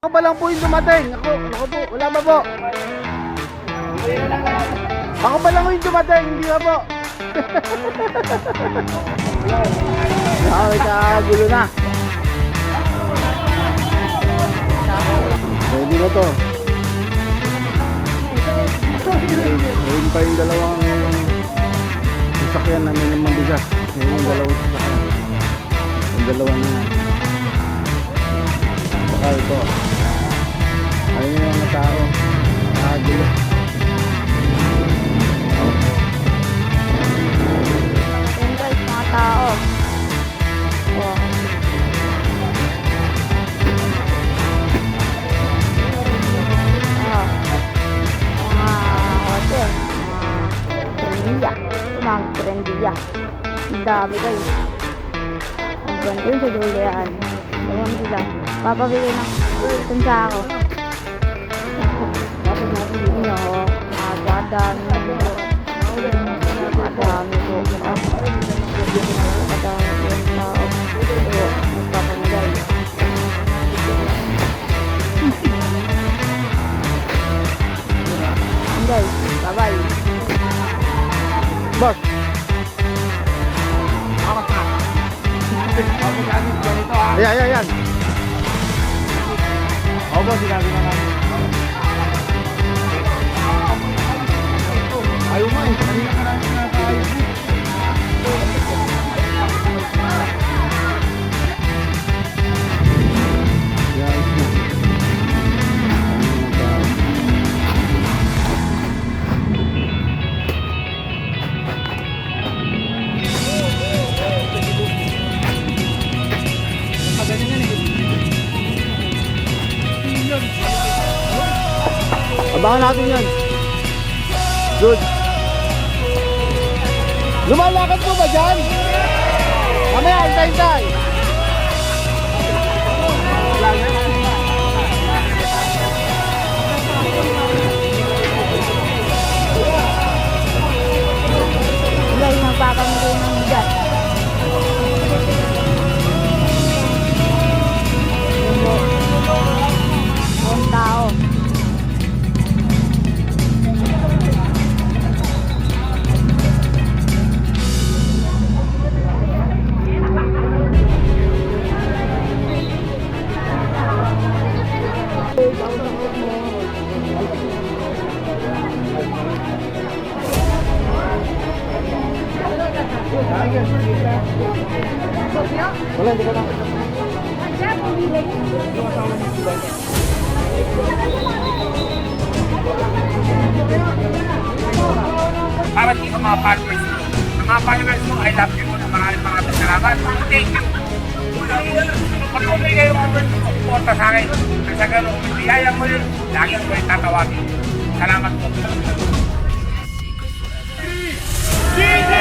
Ako pa lang po yung dumating. Ako po, wala pa po. Ako pa lang yung dumating, hindi pa po. May kagulo na. Ready na to. Ngayon pa yung dalawang sasakyan na may naman bigas. Ngayon yung dalawang sasakyan. Yung dalawa na yan. Saka ito. Ayun yung mga tao. Nakagulo. Ayun guys, mga tao. Oh. Ah. Mga hotel. Trendiya. Mga trendiya. Ang dami guys. Ang ganda yun sa dulian. Ayan sila. Papabili ng tunsa ako. Dapat natin yun o. Madami po. Madami po. Madami po yung tao. Ito, magpapamigay. Guys, bye-bye. Boss! Ayan. Ako po, sinabi na namin. Ayaw mo eh. Kanina ka namin na tayo. Abangan natin yan. Good. Lumalakad po ba dyan? Mamaya, hintay-hintay. Guys, magpapamigay ng bigat. Buong tao. Wala, hindi ka na. Para sa mga followers mo. Ang mga followers mo, I love you mo na mga salamat. Thank you. Patuloy kayo mag-suporta sa akin. Sa ganun, biyaya mo yun, lagi ko rin tatawagin. Salamat po. DJ!